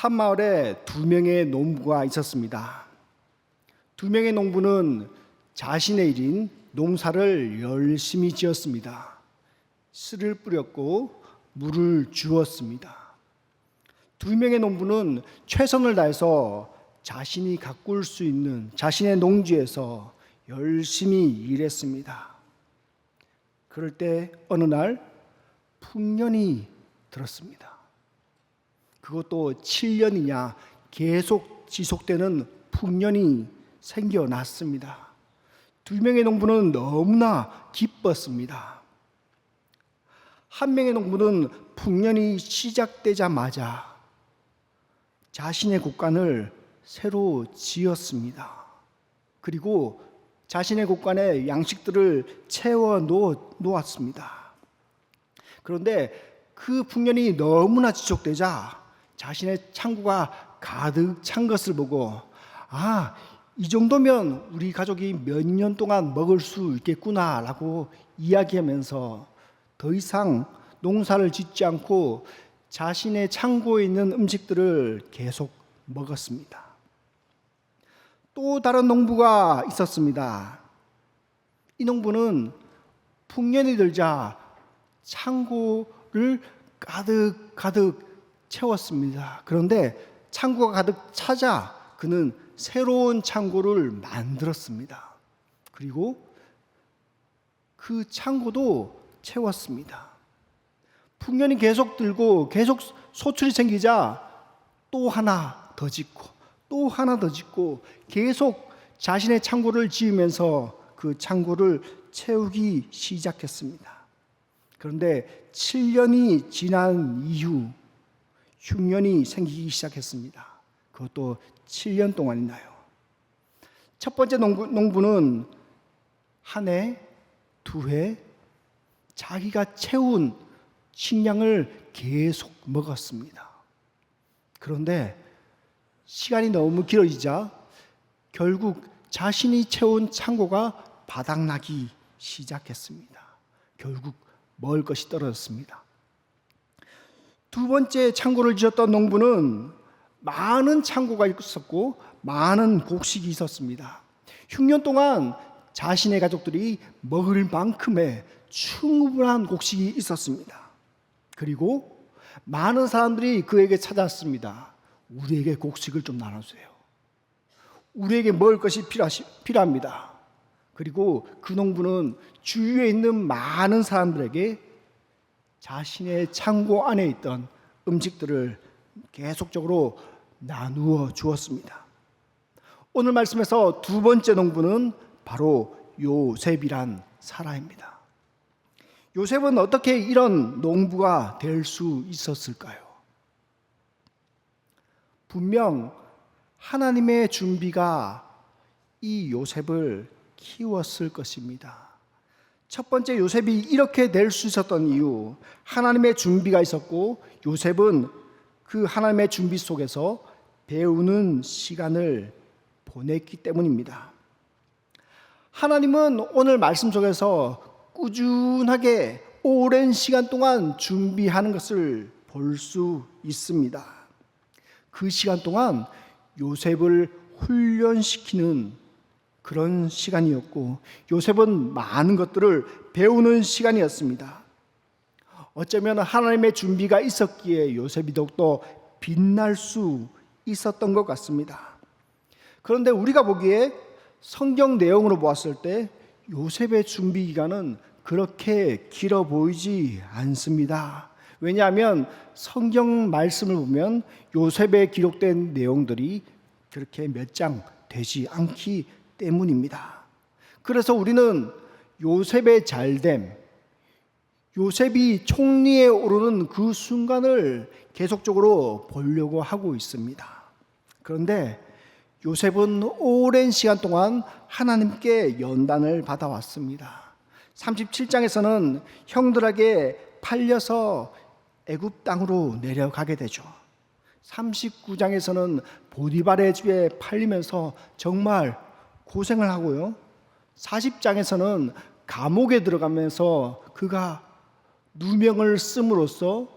한 마을에 두 명의 농부가 있었습니다. 두 명의 농부는 자신의 일인 농사를 열심히 지었습니다. 씨를 뿌렸고 물을 주었습니다. 두 명의 농부는 최선을 다해서 자신이 가꿀 수 있는 자신의 농지에서 열심히 일했습니다. 그럴 때 어느 날 풍년이 들었습니다. 그것도 7년이냐 계속 지속되는 풍년이 생겨났습니다. 두 명의 농부는 너무나 기뻤습니다. 한 명의 농부는 풍년이 시작되자마자 자신의 곡간을 새로 지었습니다. 그리고 자신의 곡간에 양식들을 채워 놓았습니다. 그런데 그 풍년이 너무나 지속되자 자신의 창고가 가득 찬 것을 보고 이 정도면 우리 가족이 몇 년 동안 먹을 수 있겠구나라고 이야기하면서 더 이상 농사를 짓지 않고 자신의 창고에 있는 음식들을 계속 먹었습니다. 또 다른 농부가 있었습니다. 이 농부는 풍년이 들자 창고를 가득 채웠습니다. 그런데 창고가 가득 차자 그는 새로운 창고를 만들었습니다. 그리고 그 창고도 채웠습니다. 풍년이 계속 들고 계속 소출이 생기자 또 하나 더 짓고 또 하나 더 짓고 계속 자신의 창고를 지으면서 그 창고를 채우기 시작했습니다. 그런데 7년이 지난 이후 흉년이 생기기 시작했습니다. 그것도 7년 동안이나요. 첫 번째 농부는 한 해, 두 해 자기가 채운 식량을 계속 먹었습니다. 그런데 시간이 너무 길어지자 결국 자신이 채운 창고가 바닥나기 시작했습니다. 결국 먹을 것이 떨어졌습니다. 두 번째 창고를 지었던 농부는 많은 창고가 있었고 많은 곡식이 있었습니다. 흉년 동안 자신의 가족들이 먹을 만큼의 충분한 곡식이 있었습니다. 그리고 많은 사람들이 그에게 찾아왔습니다. 우리에게 곡식을 좀 나눠주세요. 우리에게 먹을 것이 필요합니다. 그리고 그 농부는 주위에 있는 많은 사람들에게 자신의 창고 안에 있던 음식들을 계속적으로 나누어 주었습니다. 오늘 말씀에서 두 번째 농부는 바로 요셉이란 사람입니다. 요셉은 어떻게 이런 농부가 될 수 있었을까요? 분명 하나님의 준비가 이 요셉을 키웠을 것입니다. 첫 번째 요셉이 이렇게 될 수 있었던 이유, 하나님의 준비가 있었고 요셉은 그 하나님의 준비 속에서 배우는 시간을 보냈기 때문입니다. 하나님은 오늘 말씀 속에서 꾸준하게 오랜 시간 동안 준비하는 것을 볼 수 있습니다. 그 시간 동안 요셉을 훈련시키는 그런 시간이었고 요셉은 많은 것들을 배우는 시간이었습니다. 어쩌면 하나님의 준비가 있었기에 요셉이 더욱더 빛날 수 있었던 것 같습니다. 그런데 우리가 보기에 성경 내용으로 보았을 때 요셉의 준비 기간은 그렇게 길어 보이지 않습니다. 왜냐하면 성경 말씀을 보면 요셉에 기록된 내용들이 그렇게 몇 장 되지 않기 때문입니다. 그래서 우리는 요셉의 잘됨, 요셉이 총리에 오르는 그 순간을 계속적으로 보려고 하고 있습니다. 그런데 요셉은 오랜 시간 동안 하나님께 연단을 받아왔습니다. 37장에서는 형들에게 팔려서 애굽 땅으로 내려가게 되죠. 39장에서는 보디발의 집에 팔리면서 정말 고생을 하고요. 40장에서는 감옥에 들어가면서 그가 누명을 씀으로써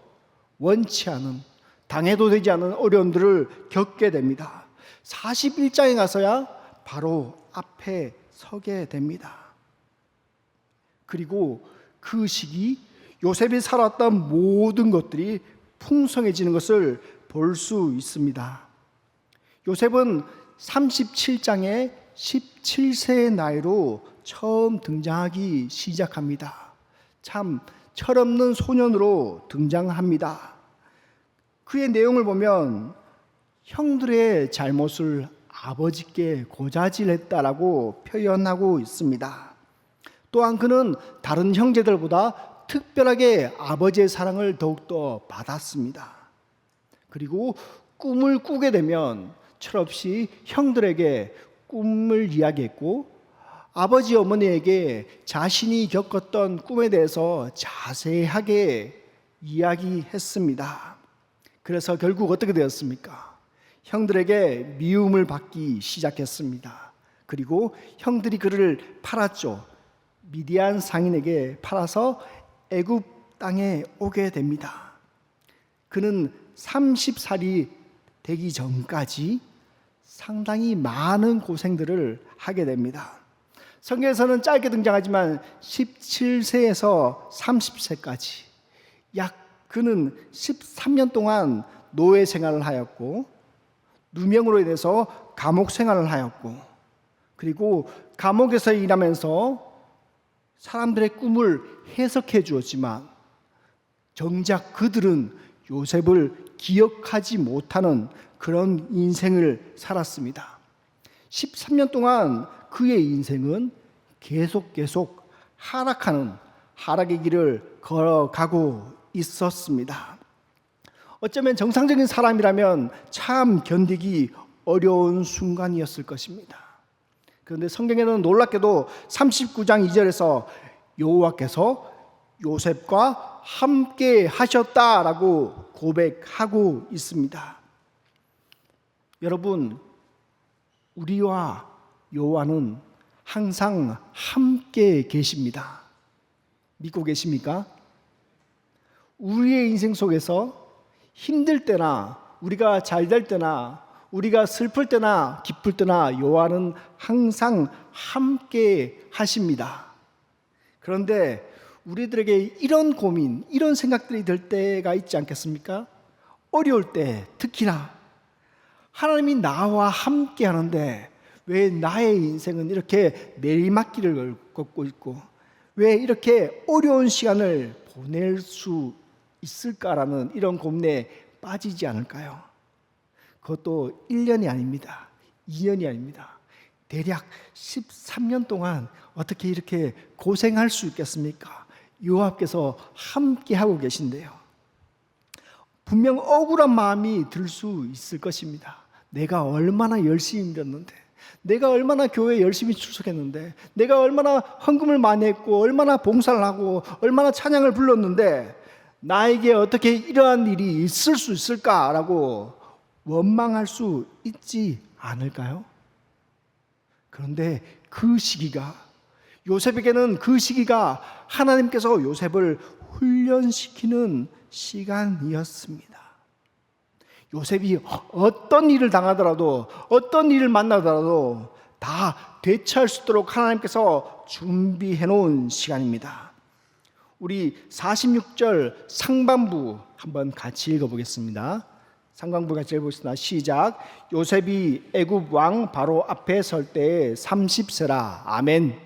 원치 않은 당해도 되지 않은 어려움들을 겪게 됩니다. 41장에 가서야 바로 앞에 서게 됩니다. 그리고 그 시기 요셉이 살았던 모든 것들이 풍성해지는 것을 볼 수 있습니다. 요셉은 37장에 17세의 나이로 처음 등장하기 시작합니다. 참 철없는 소년으로 등장합니다. 그의 내용을 보면 형들의 잘못을 아버지께 고자질했다라고 표현하고 있습니다. 또한 그는 다른 형제들보다 특별하게 아버지의 사랑을 더욱더 받았습니다. 그리고 꿈을 꾸게 되면 철없이 형들에게 꿈을 이야기했고 아버지 어머니에게 자신이 겪었던 꿈에 대해서 자세하게 이야기했습니다. 그래서 결국 어떻게 되었습니까? 형들에게 미움을 받기 시작했습니다. 그리고 형들이 그를 팔았죠. 미디안 상인에게 팔아서 애굽 땅에 오게 됩니다. 그는 30살이 되기 전까지 상당히 많은 고생들을 하게 됩니다. 성경에서는 짧게 등장하지만 17세에서 30세까지 그는 13년 동안 노예 생활을 하였고 누명으로 인해서 감옥 생활을 하였고 그리고 감옥에서 일하면서 사람들의 꿈을 해석해 주었지만 정작 그들은 요셉을 기억하지 못하는 그런 인생을 살았습니다. 13년 동안 그의 인생은 계속 하락하는 하락의 길을 걸어가고 있었습니다. 어쩌면 정상적인 사람이라면 참 견디기 어려운 순간이었을 것입니다. 그런데 성경에는 놀랍게도 39장 2절에서 여호와께서 요셉과 함께 하셨다라고 고백하고 있습니다. 여러분, 우리와 여호와는 항상 함께 계십니다. 믿고 계십니까? 우리의 인생 속에서 힘들 때나 우리가 잘 될 때나 우리가 슬플 때나 기쁠 때나 여호와는 항상 함께 하십니다. 그런데 우리들에게 이런 고민, 이런 생각들이 들 때가 있지 않겠습니까? 어려울 때 특히나 하나님이 나와 함께 하는데 왜 나의 인생은 이렇게 내리막길을 걷고 있고 왜 이렇게 어려운 시간을 보낼 수 있을까라는 이런 고민에 빠지지 않을까요? 그것도 1년이 아닙니다. 2년이 아닙니다. 대략 13년 동안 어떻게 이렇게 고생할 수 있겠습니까? 여호와께서 함께 하고 계신데요. 분명 억울한 마음이 들 수 있을 것입니다. 내가 얼마나 열심히 일했는데, 내가 얼마나 교회에 열심히 출석했는데, 내가 얼마나 헌금을 많이 했고, 얼마나 봉사를 하고, 얼마나 찬양을 불렀는데 나에게 어떻게 이러한 일이 있을 수 있을까라고 원망할 수 있지 않을까요? 그런데 그 시기가, 요셉에게는 그 시기가 하나님께서 요셉을 훈련시키는 시간이었습니다. 요셉이 어떤 일을 당하더라도 어떤 일을 만나더라도 다 대처할 수 있도록 하나님께서 준비해 놓은 시간입니다. 우리 46절 상반부 한번 같이 읽어보겠습니다. 상반부 같이 읽어보겠습니다. 시작. 요셉이 애굽 왕 바로 앞에 설 때에 30세라. 아멘.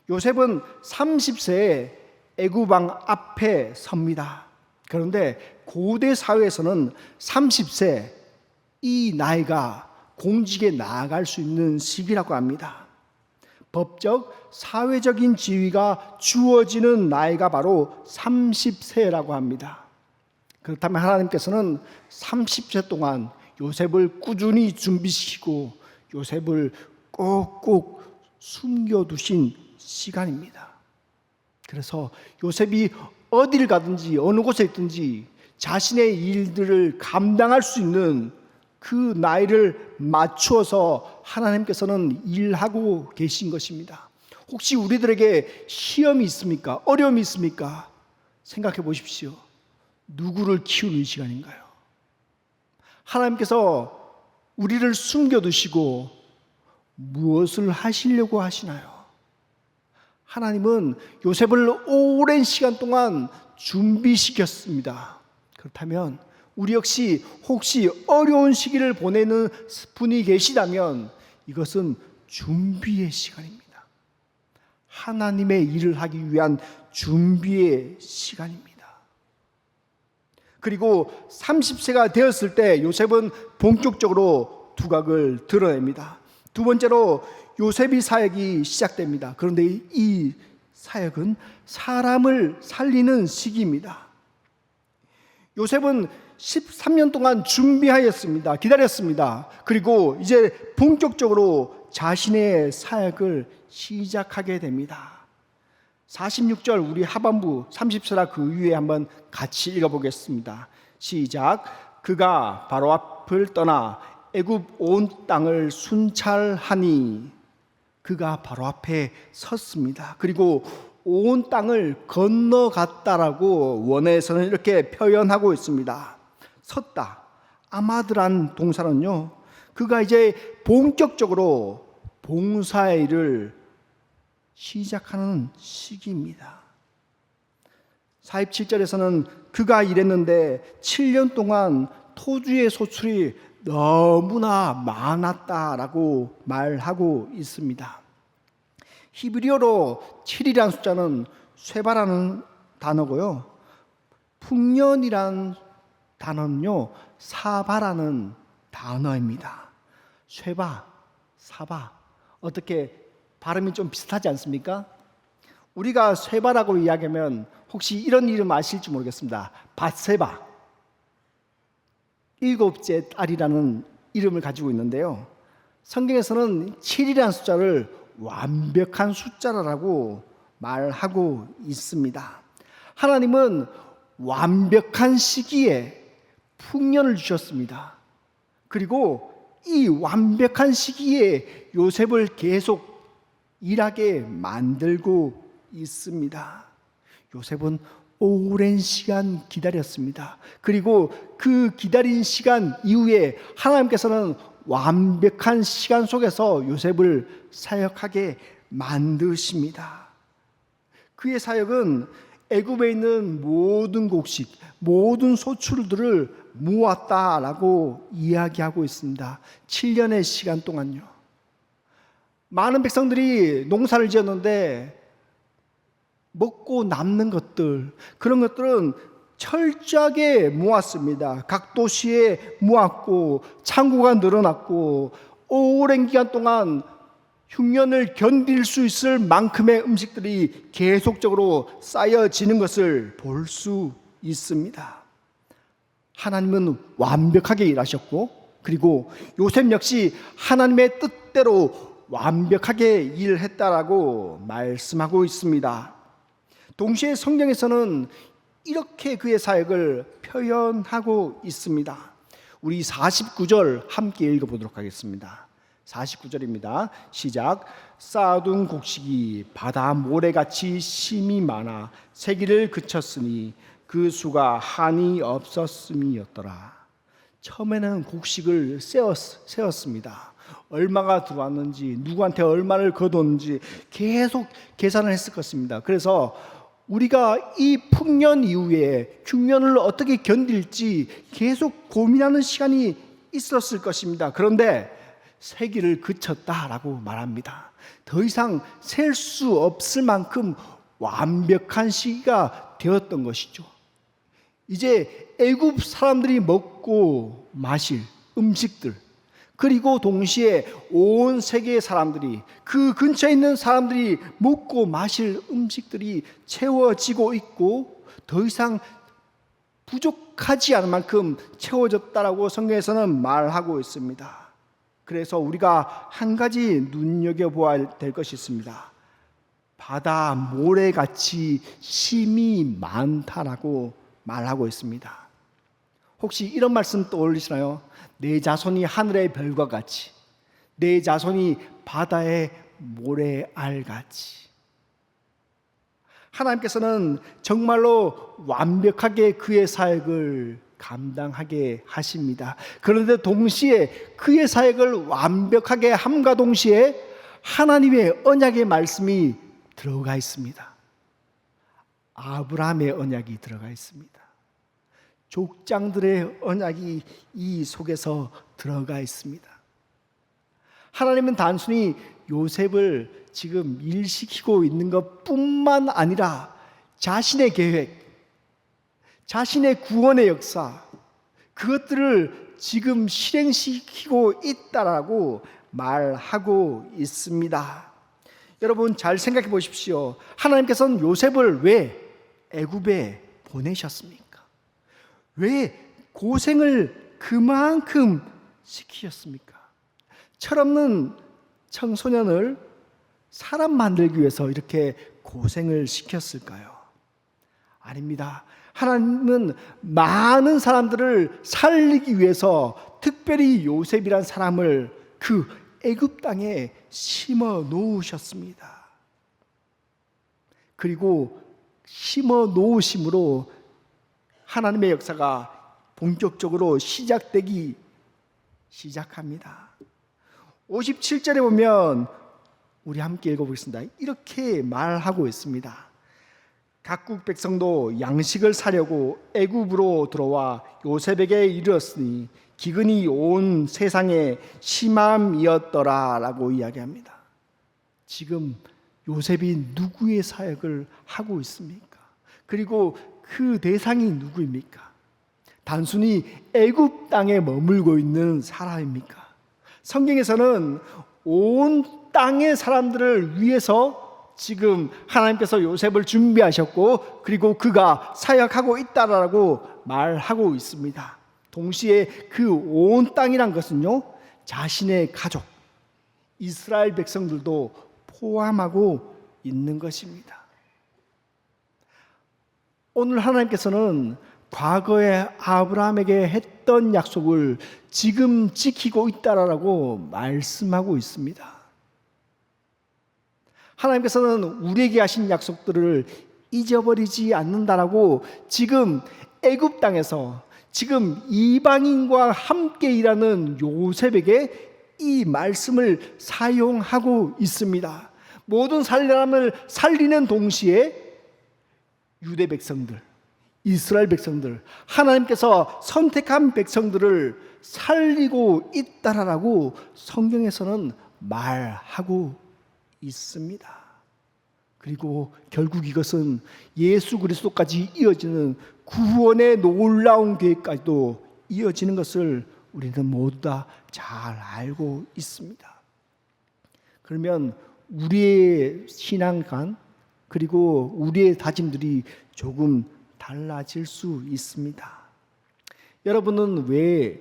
요셉은 30세에 애굽 왕 앞에 섭니다. 그런데 고대 사회에서는 30세 이 나이가 공직에 나아갈 수 있는 시기라고 합니다. 법적, 사회적인 지위가 주어지는 나이가 바로 30세라고 합니다. 그렇다면 하나님께서는 30세 동안 요셉을 꾸준히 준비시키고 요셉을 꼭꼭 숨겨두신 시간입니다. 그래서 요셉이 어디를 가든지 어느 곳에 있든지 자신의 일들을 감당할 수 있는 그 나이를 맞추어서 하나님께서는 일하고 계신 것입니다. 혹시 우리들에게 시험이 있습니까? 어려움이 있습니까? 생각해 보십시오. 누구를 키우는 시간인가요? 하나님께서 우리를 숨겨두시고 무엇을 하시려고 하시나요? 하나님은 요셉을 오랜 시간 동안 준비시켰습니다. 그렇다면 우리 역시 혹시 어려운 시기를 보내는 분이 계시다면 이것은 준비의 시간입니다. 하나님의 일을 하기 위한 준비의 시간입니다. 그리고 30세가 되었을 때 요셉은 본격적으로 두각을 드러냅니다. 두 번째로 요셉이 사역이 시작됩니다. 그런데 이 사역은 사람을 살리는 시기입니다. 요셉은 13년 동안 준비하였습니다. 기다렸습니다. 그리고 이제 본격적으로 자신의 사역을 시작하게 됩니다. 46절 우리 하반부 30세라 그 위에 한번 같이 읽어보겠습니다. 시작. 그가 바로 앞을 떠나 애굽 온 땅을 순찰하니, 그가 바로 앞에 섰습니다. 그리고 온 땅을 건너갔다라고 원어에서는 이렇게 표현하고 있습니다. 섰다. 아마드란 동사는요, 그가 이제 본격적으로 봉사의 일을 시작하는 시기입니다. 47절에서는 그가 일했는데 7년 동안 토주의 소출이 너무나 많았다라고 말하고 있습니다. 히브리어로 7이라는 숫자는 쇠바라는 단어고요, 풍년이란 단어는요 사바라는 단어입니다. 쇠바, 사바, 어떻게 발음이 좀 비슷하지 않습니까? 우리가 쇠바라고 이야기하면 혹시 이런 이름 아실지 모르겠습니다. 밧세바, 7째 딸이라는 이름을 가지고 있는데요, 성경에서는 7이라는 숫자를 완벽한 숫자라고 말하고 있습니다. 하나님은 완벽한 시기에 풍년을 주셨습니다. 그리고 이 완벽한 시기에 요셉을 계속 일하게 만들고 있습니다. 요셉은 오랜 시간 기다렸습니다. 그리고 그 기다린 시간 이후에 하나님께서는 완벽한 시간 속에서 요셉을 사역하게 만드십니다. 그의 사역은 애굽에 있는 모든 곡식, 모든 소출들을 모았다라고 이야기하고 있습니다. 7년의 시간 동안요. 많은 백성들이 농사를 지었는데 먹고 남는 것들, 그런 것들은 철저하게 모았습니다. 각 도시에 모았고 창고가 늘어났고 오랜 기간 동안 흉년을 견딜 수 있을 만큼의 음식들이 계속적으로 쌓여지는 것을 볼 수 있습니다. 하나님은 완벽하게 일하셨고, 그리고 요셉 역시 하나님의 뜻대로 완벽하게 일했다라고 말씀하고 있습니다. 동시에 성경에서는 이렇게 그의 사역을 표현하고 있습니다. 우리 49절 함께 읽어보도록 하겠습니다. 49절입니다. 시작. 쌓아둔 곡식이 바다 모래같이 심이 많아 세기를 그쳤으니 그 수가 한이 없었음이었더라. 처음에는 곡식을 세었습니다. 얼마가 들어왔는지, 누구한테 얼마를 거뒀는지 계속 계산을 했을 것입니다. 그래서 우리가 이 풍년 이후에 흉년을 어떻게 견딜지 계속 고민하는 시간이 있었을 것입니다. 그런데 세기를 그쳤다라고 말합니다. 더 이상 셀 수 없을 만큼 완벽한 시기가 되었던 것이죠. 이제 애굽 사람들이 먹고 마실 음식들, 그리고 동시에 온 세계의 사람들이, 그 근처에 있는 사람들이 먹고 마실 음식들이 채워지고 있고 더 이상 부족하지 않을 만큼 채워졌다라고 성경에서는 말하고 있습니다. 그래서 우리가 한 가지 눈여겨보아야 될 것이 있습니다. 바다 모래같이 심이 많다라고 말하고 있습니다. 혹시 이런 말씀 떠올리시나요? 내 자손이 하늘의 별과 같이, 내 자손이 바다의 모래알같이. 하나님께서는 정말로 완벽하게 그의 사역을 감당하게 하십니다. 그런데 동시에 그의 사역을 완벽하게 함과 동시에 하나님의 언약의 말씀이 들어가 있습니다. 아브라함의 언약이 들어가 있습니다. 족장들의 언약이 이 속에서 들어가 있습니다. 하나님은 단순히 요셉을 지금 일시키고 있는 것뿐만 아니라 자신의 계획, 자신의 구원의 역사, 그것들을 지금 실행시키고 있다라고 말하고 있습니다. 여러분 잘 생각해 보십시오. 하나님께서는 요셉을 왜 애굽에 보내셨습니까? 왜 고생을 그만큼 시키셨습니까? 철없는 청소년을 사람 만들기 위해서 이렇게 고생을 시켰을까요? 아닙니다. 하나님은 많은 사람들을 살리기 위해서 특별히 요셉이란 사람을 그 애굽 땅에 심어 놓으셨습니다. 그리고 심어 놓으심으로 하나님의 역사가 본격적으로 시작되기 시작합니다. 57절에 보면 우리 함께 읽어보겠습니다. 이렇게 말하고 있습니다. 각국 백성도 양식을 사려고 애굽으로 들어와 요셉에게 이르렀으니 기근이 온 세상에 심함이었더라 라고 이야기합니다. 지금 요셉이 누구의 사역을 하고 있습니까? 그리고 그 대상이 누구입니까? 단순히 애굽 땅에 머물고 있는 사람입니까? 성경에서는 온 땅의 사람들을 위해서 지금 하나님께서 요셉을 준비하셨고 그리고 그가 사역하고 있다라고 말하고 있습니다. 동시에 그 온 땅이란 것은요, 자신의 가족, 이스라엘 백성들도 포함하고 있는 것입니다. 오늘 하나님께서는 과거에 아브라함에게 했던 약속을 지금 지키고 있다라고 말씀하고 있습니다. 하나님께서는 우리에게 하신 약속들을 잊어버리지 않는다라고 지금 애굽 땅에서 지금 이방인과 함께 일하는 요셉에게 이 말씀을 사용하고 있습니다. 모든 사람을 살리는 동시에 유대 백성들, 이스라엘 백성들, 하나님께서 선택한 백성들을 살리고 있다라고 성경에서는 말하고 있습니다. 그리고 결국 이것은 예수 그리스도까지 이어지는 구원의 놀라운 계획까지도 이어지는 것을 우리는 모두 다 잘 알고 있습니다. 그러면 우리의 신앙관 그리고 우리의 다짐들이 조금 달라질 수 있습니다. 여러분은 왜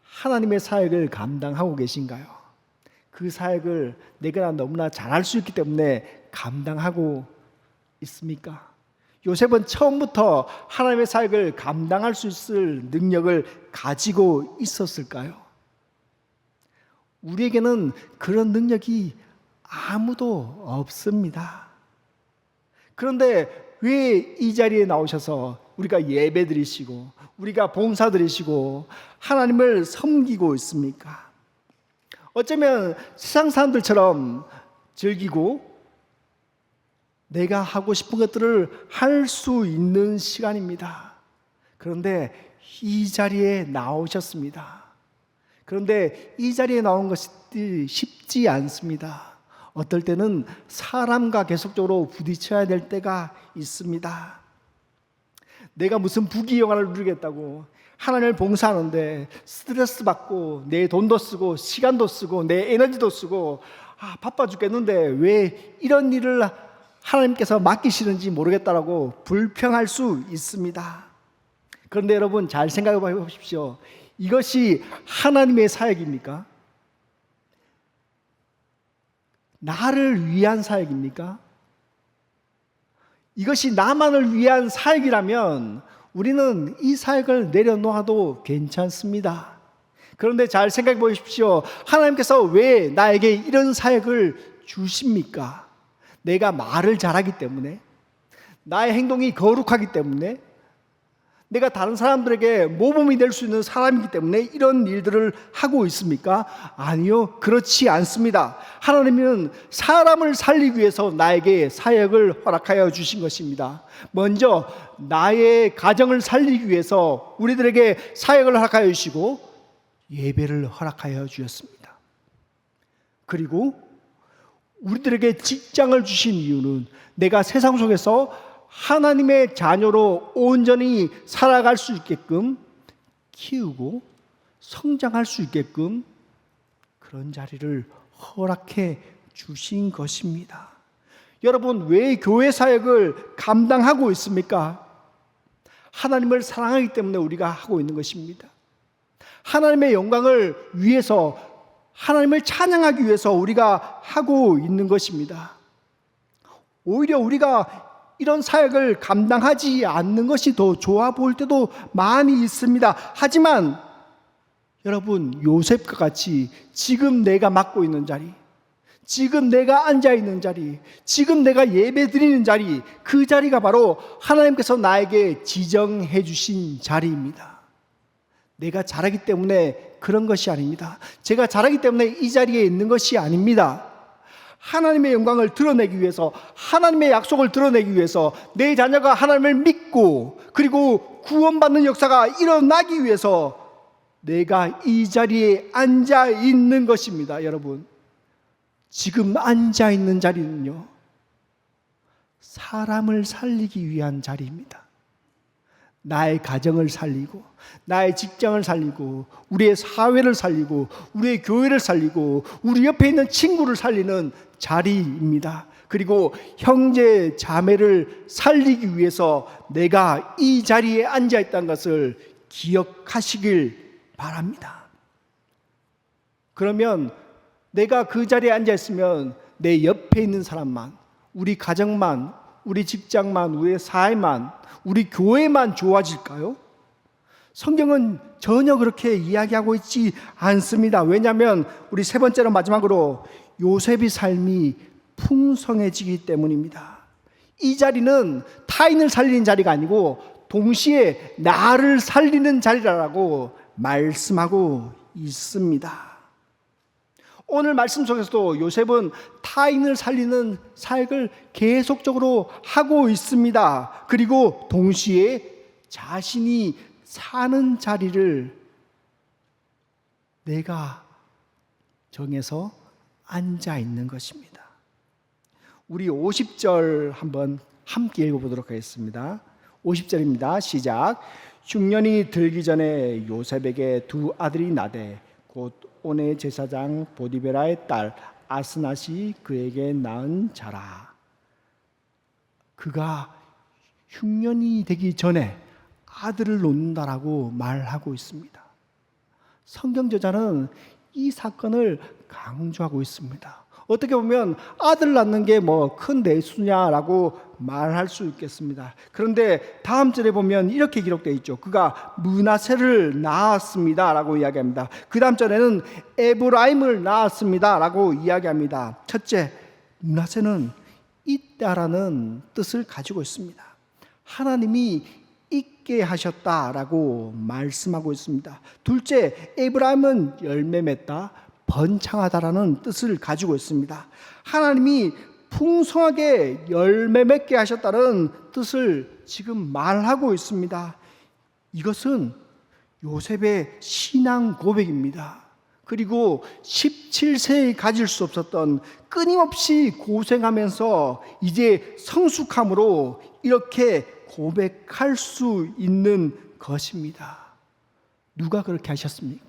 하나님의 사역을 감당하고 계신가요? 그 사역을 내가 너무나 잘할 수 있기 때문에 감당하고 있습니까? 요셉은 처음부터 하나님의 사역을 감당할 수 있을 능력을 가지고 있었을까요? 우리에게는 그런 능력이 아무도 없습니다. 그런데 왜 이 자리에 나오셔서 우리가 예배드리시고 우리가 봉사드리시고 하나님을 섬기고 있습니까? 어쩌면 세상 사람들처럼 즐기고 내가 하고 싶은 것들을 할 수 있는 시간입니다. 그런데 이 자리에 나오셨습니다. 그런데 이 자리에 나온 것이 쉽지 않습니다. 어떨 때는 사람과 계속적으로 부딪혀야 될 때가 있습니다. 내가 무슨 부귀영화를 누리겠다고 하나님을 봉사하는데 스트레스 받고 내 돈도 쓰고 시간도 쓰고 내 에너지도 쓰고 바빠 죽겠는데 왜 이런 일을 하나님께서 맡기시는지 모르겠다라고 불평할 수 있습니다. 그런데 여러분 잘 생각해 보십시오. 이것이 하나님의 사역입니까? 나를 위한 사역입니까? 이것이 나만을 위한 사역이라면 우리는 이 사역을 내려놓아도 괜찮습니다. 그런데 잘 생각해 보십시오. 하나님께서 왜 나에게 이런 사역을 주십니까? 내가 말을 잘하기 때문에, 나의 행동이 거룩하기 때문에, 내가 다른 사람들에게 모범이 될 수 있는 사람이기 때문에 이런 일들을 하고 있습니까? 아니요, 그렇지 않습니다. 하나님은 사람을 살리기 위해서 나에게 사역을 허락하여 주신 것입니다. 먼저 나의 가정을 살리기 위해서 우리들에게 사역을 허락하여 주시고 예배를 허락하여 주셨습니다. 그리고 우리들에게 직장을 주신 이유는 내가 세상 속에서 하나님의 자녀로 온전히 살아갈 수 있게끔 키우고 성장할 수 있게끔 그런 자리를 허락해 주신 것입니다. 여러분, 왜 교회 사역을 감당하고 있습니까? 하나님을 사랑하기 때문에 우리가 하고 있는 것입니다. 하나님의 영광을 위해서, 하나님을 찬양하기 위해서 우리가 하고 있는 것입니다. 오히려 우리가 이런 사역을 감당하지 않는 것이 더 좋아 보일 때도 많이 있습니다. 하지만 여러분, 요셉과 같이 지금 내가 맡고 있는 자리, 지금 내가 앉아 있는 자리, 지금 내가 예배 드리는 자리, 그 자리가 바로 하나님께서 나에게 지정해 주신 자리입니다. 내가 잘하기 때문에 그런 것이 아닙니다. 제가 잘하기 때문에 이 자리에 있는 것이 아닙니다. 하나님의 영광을 드러내기 위해서, 하나님의 약속을 드러내기 위해서, 내 자녀가 하나님을 믿고 그리고 구원받는 역사가 일어나기 위해서 내가 이 자리에 앉아 있는 것입니다. 여러분, 지금 앉아 있는 자리는요, 사람을 살리기 위한 자리입니다. 나의 가정을 살리고, 나의 직장을 살리고, 우리의 사회를 살리고, 우리의 교회를 살리고, 우리 옆에 있는 친구를 살리는 자리입니다. 그리고 형제 자매를 살리기 위해서 내가 이 자리에 앉아 있다는 것을 기억하시길 바랍니다. 그러면 내가 그 자리에 앉아 있으면 내 옆에 있는 사람만, 우리 가정만, 우리 직장만, 우리의 사회만, 우리 교회만 좋아질까요? 성경은 전혀 그렇게 이야기하고 있지 않습니다. 왜냐하면 우리 세 번째로 마지막으로 요셉의 삶이 풍성해지기 때문입니다. 이 자리는 타인을 살리는 자리가 아니고 동시에 나를 살리는 자리라고 말씀하고 있습니다. 오늘 말씀 속에서도 요셉은 타인을 살리는 사역을 계속적으로 하고 있습니다. 그리고 동시에 자신이 사는 자리를 내가 정해서 앉아 있는 것입니다. 우리 50절 한번 함께 읽어보도록 하겠습니다. 50절입니다. 시작. 흉년이 들기 전에 요셉에게 두 아들이 나되 곧 온의 제사장 보디베라의 딸 아스낫이 그에게 낳은 자라. 그가 흉년이 되기 전에 아들을 놓는다라고 말하고 있습니다. 성경 저자는 이 사건을 강조하고 있습니다. 어떻게 보면 아들 낳는 게 뭐 큰 대수냐라고 말할 수 있겠습니다. 그런데 다음 절에 보면 이렇게 기록되어 있죠. 그가 므낫세를 낳았습니다 라고 이야기합니다. 그 다음 절에는 에브라임을 낳았습니다 라고 이야기합니다. 첫째, 므낫세는 있다라는 뜻을 가지고 있습니다. 하나님이 있게 하셨다라고 말씀하고 있습니다. 둘째, 에브라임은 열매 맺다, 번창하다라는 뜻을 가지고 있습니다. 하나님이 풍성하게 열매 맺게 하셨다는 뜻을 지금 말하고 있습니다. 이것은 요셉의 신앙 고백입니다. 그리고 17세에 가질 수 없었던, 끊임없이 고생하면서 이제 성숙함으로 이렇게 고백할 수 있는 것입니다. 누가 그렇게 하셨습니까?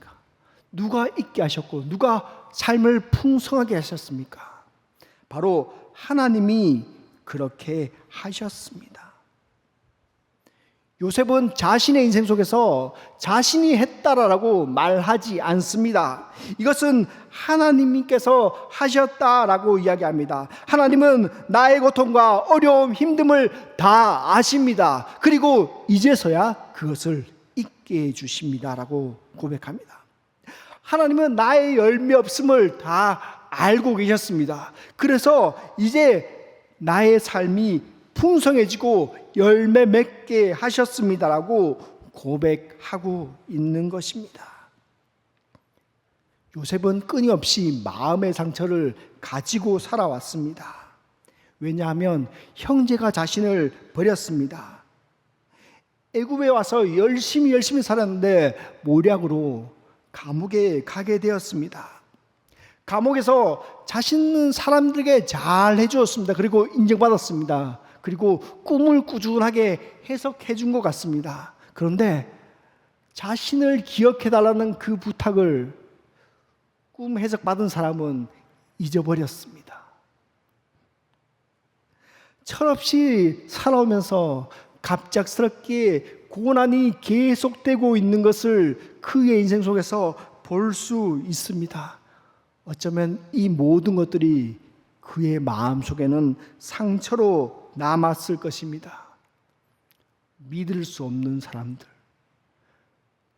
누가 있게 하셨고 누가 삶을 풍성하게 하셨습니까? 바로 하나님이 그렇게 하셨습니다. 요셉은 자신의 인생 속에서 자신이 했다라고 말하지 않습니다. 이것은 하나님께서 하셨다라고 이야기합니다. 하나님은 나의 고통과 어려움, 힘듦을 다 아십니다. 그리고 이제서야 그것을 잊게 해주십니다라고 고백합니다. 하나님은 나의 열매 없음을 다 알고 계셨습니다. 그래서 이제 나의 삶이 풍성해지고 열매 맺게 하셨습니다라고 고백하고 있는 것입니다. 요셉은 끊임없이 마음의 상처를 가지고 살아왔습니다. 왜냐하면 형제가 자신을 버렸습니다. 애굽에 와서 열심히 살았는데 모략으로 감옥에 가게 되었습니다. 감옥에서 자신은 사람들에게 잘 해주었습니다. 그리고 인정받았습니다. 그리고 꿈을 꾸준하게 해석해 준 것 같습니다. 그런데 자신을 기억해달라는 그 부탁을 꿈 해석받은 사람은 잊어버렸습니다. 철없이 살아오면서 갑작스럽게 고난이 계속되고 있는 것을 그의 인생 속에서 볼 수 있습니다. 어쩌면 이 모든 것들이 그의 마음속에는 상처로 남았을 것입니다. 믿을 수 없는 사람들,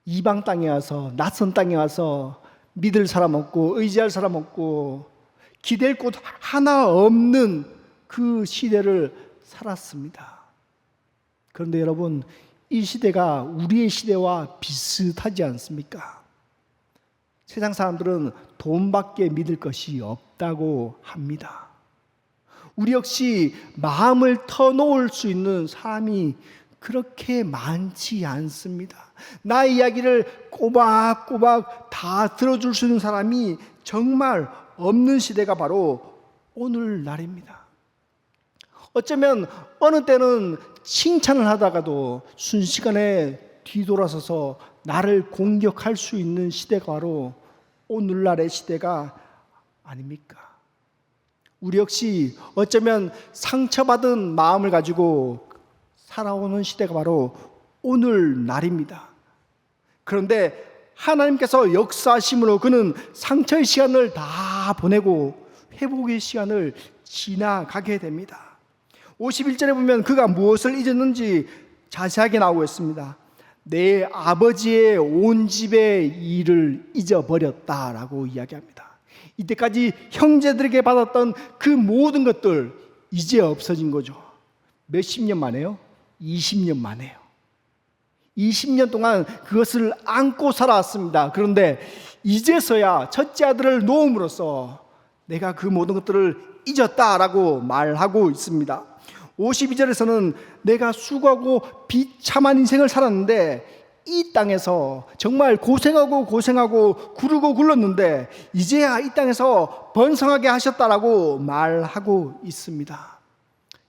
이방 땅에 와서, 낯선 땅에 와서 믿을 사람 없고 의지할 사람 없고 기댈 곳 하나 없는 그 시대를 살았습니다. 그런데 여러분, 이 시대가 우리의 시대와 비슷하지 않습니까? 세상 사람들은 돈밖에 믿을 것이 없다고 합니다. 우리 역시 마음을 터놓을 수 있는 사람이 그렇게 많지 않습니다. 나의 이야기를 꼬박꼬박 다 들어줄 수 있는 사람이 정말 없는 시대가 바로 오늘날입니다. 어쩌면 어느 때는 칭찬을 하다가도 순식간에 뒤돌아서서 나를 공격할 수 있는 시대가 바로 오늘날의 시대가 아닙니까? 우리 역시 어쩌면 상처받은 마음을 가지고 살아오는 시대가 바로 오늘날입니다. 그런데 하나님께서 역사하심으로 그는 상처의 시간을 다 보내고 회복의 시간을 지나가게 됩니다. 51절에 보면 그가 무엇을 잊었는지 자세하게 나오고 있습니다. 내 아버지의 온 집의 일을 잊어버렸다라고 이야기합니다. 이때까지 형제들에게 받았던 그 모든 것들 이제 없어진 거죠. 몇십 년 만에요? 20년 만에요. 20년 동안 그것을 안고 살아왔습니다. 그런데 이제서야 첫째 아들을 놓음으로써 내가 그 모든 것들을 잊었다라고 말하고 있습니다. 52절에서는 내가 수고하고 비참한 인생을 살았는데 이 땅에서 정말 고생하고 구르고 굴렀는데 이제야 이 땅에서 번성하게 하셨다라고 말하고 있습니다.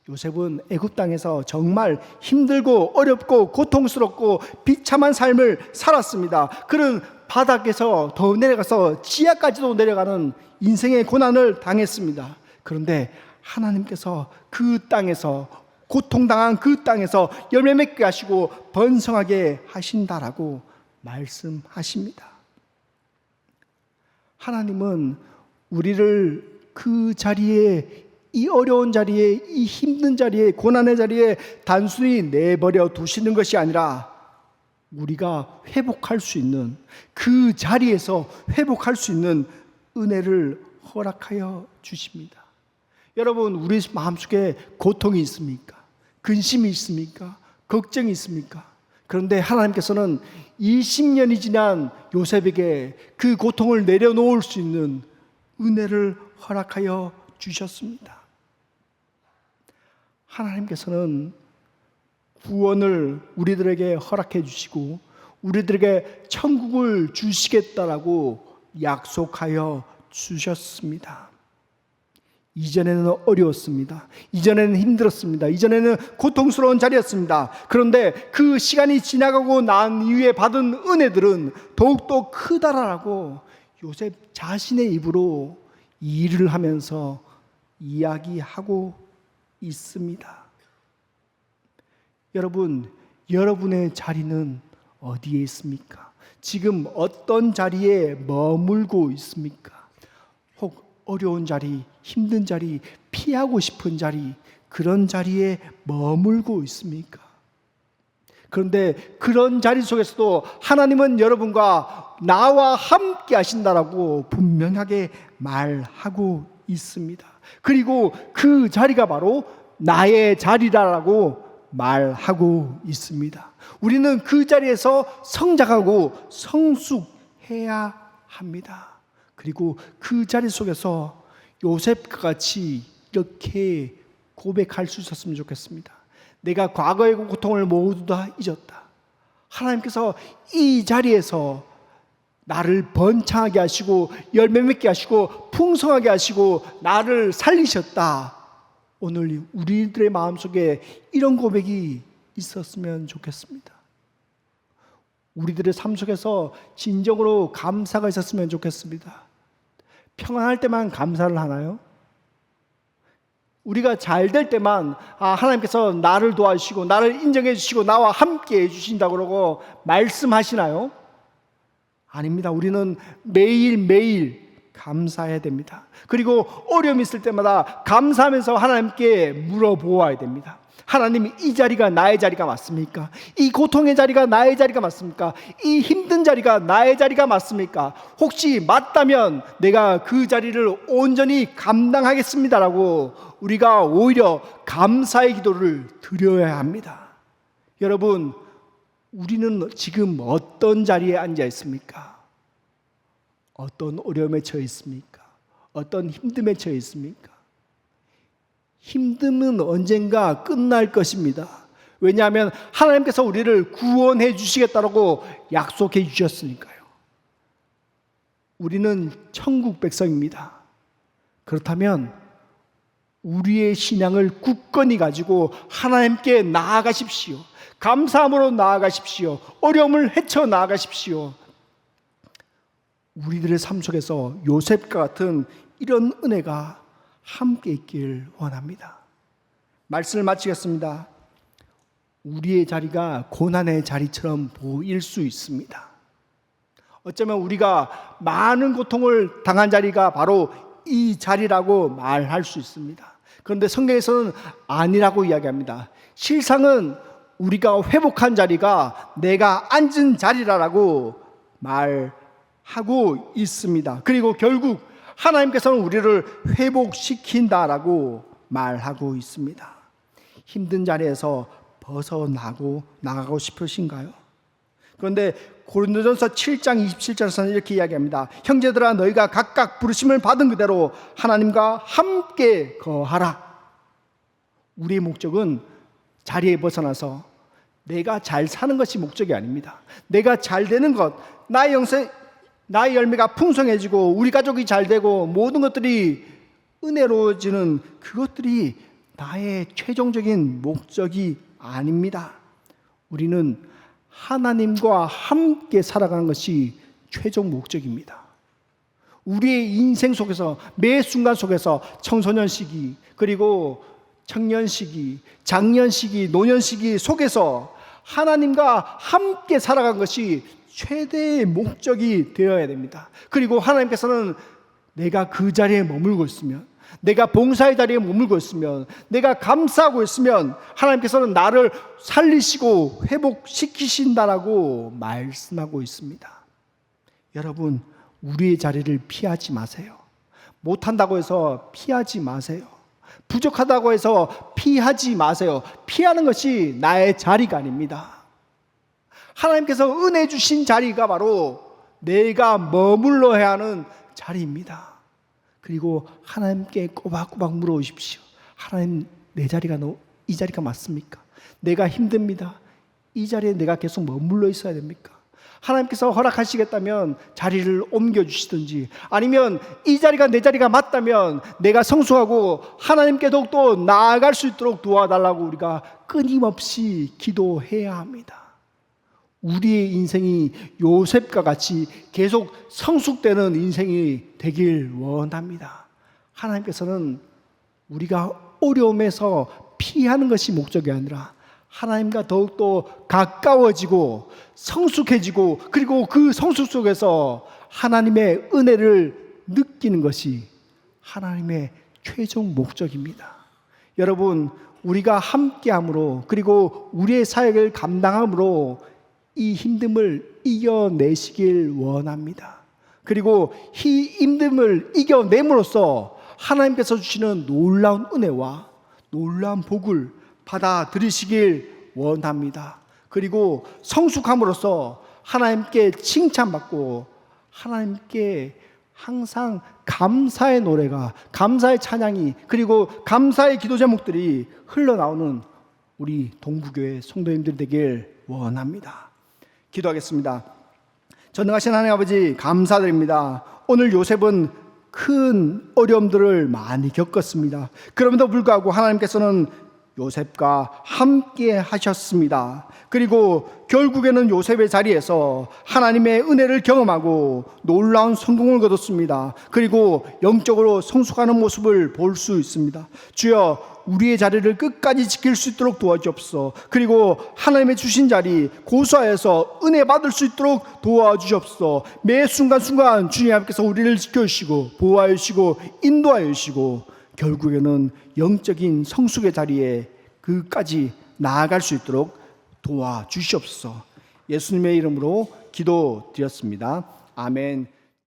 요셉은 애굽 땅에서 정말 힘들고 어렵고 고통스럽고 비참한 삶을 살았습니다. 그는 바닥에서 더 내려가서 지하까지도 내려가는 인생의 고난을 당했습니다. 그런데 하나님께서 그 땅에서, 고통당한 그 땅에서 열매 맺게 하시고 번성하게 하신다라고 말씀하십니다. 하나님은 우리를 그 자리에, 이 어려운 자리에, 이 힘든 자리에, 고난의 자리에 단순히 내버려 두시는 것이 아니라 우리가 회복할 수 있는, 그 자리에서 회복할 수 있는 은혜를 허락하여 주십니다. 여러분, 우리 마음속에 고통이 있습니까? 근심이 있습니까? 걱정이 있습니까? 그런데 하나님께서는 20년이 지난 요셉에게 그 고통을 내려놓을 수 있는 은혜를 허락하여 주셨습니다. 하나님께서는 구원을 우리들에게 허락해 주시고 우리들에게 천국을 주시겠다라고 약속하여 주셨습니다. 이전에는 어려웠습니다. 이전에는 힘들었습니다. 이전에는 고통스러운 자리였습니다. 그런데 그 시간이 지나가고 난 이후에 받은 은혜들은 더욱더 크다라고 요셉 자신의 입으로 일을 하면서 이야기하고 있습니다. 여러분, 여러분의 자리는 어디에 있습니까? 지금 어떤 자리에 머물고 있습니까? 혹 어려운 자리, 힘든 자리, 피하고 싶은 자리, 그런 자리에 머물고 있습니까? 그런데 그런 자리 속에서도 하나님은 여러분과 나와 함께 하신다라고 분명하게 말하고 있습니다. 그리고 그 자리가 바로 나의 자리라고 말하고 있습니다. 우리는 그 자리에서 성장하고 성숙해야 합니다. 그리고 그 자리 속에서 요셉과 같이 이렇게 고백할 수 있었으면 좋겠습니다. 내가 과거의 고통을 모두 다 잊었다. 하나님께서 이 자리에서 나를 번창하게 하시고 열매 맺게 하시고 풍성하게 하시고 나를 살리셨다. 오늘 우리들의 마음속에 이런 고백이 있었으면 좋겠습니다. 우리들의 삶 속에서 진정으로 감사가 있었으면 좋겠습니다. 평안할 때만 감사를 하나요? 우리가 잘 될 때만 하나님께서 나를 도와주시고 나를 인정해 주시고 나와 함께 해 주신다고 그러고 말씀하시나요? 아닙니다. 우리는 매일매일 감사해야 됩니다. 그리고 어려움이 있을 때마다 감사하면서 하나님께 물어보아야 됩니다. 하나님, 이 자리가 나의 자리가 맞습니까? 이 고통의 자리가 나의 자리가 맞습니까? 이 힘든 자리가 나의 자리가 맞습니까? 혹시 맞다면 내가 그 자리를 온전히 감당하겠습니다라고 우리가 오히려 감사의 기도를 드려야 합니다. 여러분, 우리는 지금 어떤 자리에 앉아 있습니까? 어떤 어려움에 처해 있습니까? 어떤 힘듦에 처해 있습니까? 힘듦은 언젠가 끝날 것입니다. 왜냐하면 하나님께서 우리를 구원해 주시겠다고 약속해 주셨으니까요. 우리는 천국 백성입니다. 그렇다면 우리의 신앙을 굳건히 가지고 하나님께 나아가십시오. 감사함으로 나아가십시오. 어려움을 헤쳐 나아가십시오. 우리들의 삶 속에서 요셉과 같은 이런 은혜가 함께 있길 원합니다. 말씀을 마치겠습니다. 우리의 자리가 고난의 자리처럼 보일 수 있습니다. 어쩌면 우리가 많은 고통을 당한 자리가 바로 이 자리라고 말할 수 있습니다. 그런데 성경에서는 아니라고 이야기합니다. 실상은 우리가 회복한 자리가 내가 앉은 자리라고 말하고 있습니다. 그리고 결국 하나님께서는 우리를 회복시킨다라고 말하고 있습니다. 힘든 자리에서 벗어나가고 싶으신가요? 그런데 고린도전서 7장 27절에서는 이렇게 이야기합니다. 형제들아, 너희가 각각 부르심을 받은 그대로 하나님과 함께 거하라. 우리의 목적은 자리에 벗어나서 내가 잘 사는 것이 목적이 아닙니다. 내가 잘 되는 것, 나의 열매가 풍성해지고 우리 가족이 잘 되고 모든 것들이 은혜로워지는 그것들이 나의 최종적인 목적이 아닙니다. 우리는 하나님과 함께 살아가는 것이 최종 목적입니다. 우리의 인생 속에서 매 순간 속에서 청소년 시기, 그리고 청년 시기, 장년 시기, 노년 시기 속에서 하나님과 함께 살아간 것이 최대의 목적이 되어야 됩니다. 그리고 하나님께서는 내가 그 자리에 머물고 있으면, 내가 봉사의 자리에 머물고 있으면, 내가 감사하고 있으면 하나님께서는 나를 살리시고 회복시키신다라고 말씀하고 있습니다. 여러분, 우리의 자리를 피하지 마세요. 못한다고 해서 피하지 마세요. 부족하다고 해서 피하지 마세요. 피하는 것이 나의 자리가 아닙니다. 하나님께서 은혜 주신 자리가 바로 내가 머물러야 하는 자리입니다. 그리고 하나님께 꼬박꼬박 물어보십시오. 하나님, 내 자리가 이 자리가 맞습니까? 내가 힘듭니다. 이 자리에 내가 계속 머물러 있어야 됩니까? 하나님께서 허락하시겠다면 자리를 옮겨주시든지, 아니면 이 자리가 내 자리가 맞다면 내가 성숙하고 하나님께 더욱더 나아갈 수 있도록 도와달라고 우리가 끊임없이 기도해야 합니다. 우리의 인생이 요셉과 같이 계속 성숙되는 인생이 되길 원합니다. 하나님께서는 우리가 어려움에서 피하는 것이 목적이 아니라 하나님과 더욱더 가까워지고 성숙해지고, 그리고 그 성숙 속에서 하나님의 은혜를 느끼는 것이 하나님의 최종 목적입니다. 여러분, 우리가 함께함으로, 그리고 우리의 사역을 감당함으로 이 힘듦을 이겨내시길 원합니다. 그리고 이 힘듦을 이겨냄으로써 하나님께서 주시는 놀라운 은혜와 놀라운 복을 받아들이시길 원합니다. 그리고 성숙함으로써 하나님께 칭찬받고 하나님께 항상 감사의 노래가, 감사의 찬양이, 그리고 감사의 기도 제목들이 흘러나오는 우리 동부교회 성도님들 되길 원합니다. 기도하겠습니다. 전능하신 하나님 아버지, 감사드립니다. 오늘 요셉은 큰 어려움들을 많이 겪었습니다. 그럼에도 불구하고 하나님께서는 요셉과 함께 하셨습니다. 그리고 결국에는 요셉의 자리에서 하나님의 은혜를 경험하고 놀라운 성공을 거뒀습니다. 그리고 영적으로 성숙하는 모습을 볼 수 있습니다. 주여, 우리의 자리를 끝까지 지킬 수 있도록 도와주옵소서. 그리고 하나님의 주신 자리 고수하여서 은혜 받을 수 있도록 도와주옵소서. 매 순간순간 주님 앞에서 우리를 지켜주시고 보호하여 주시고 인도하여 주시고 결국에는 영적인 성숙의 자리에 그까지 나아갈 수 있도록 도와주시옵소서. 예수님의 이름으로 기도드렸습니다. 아멘.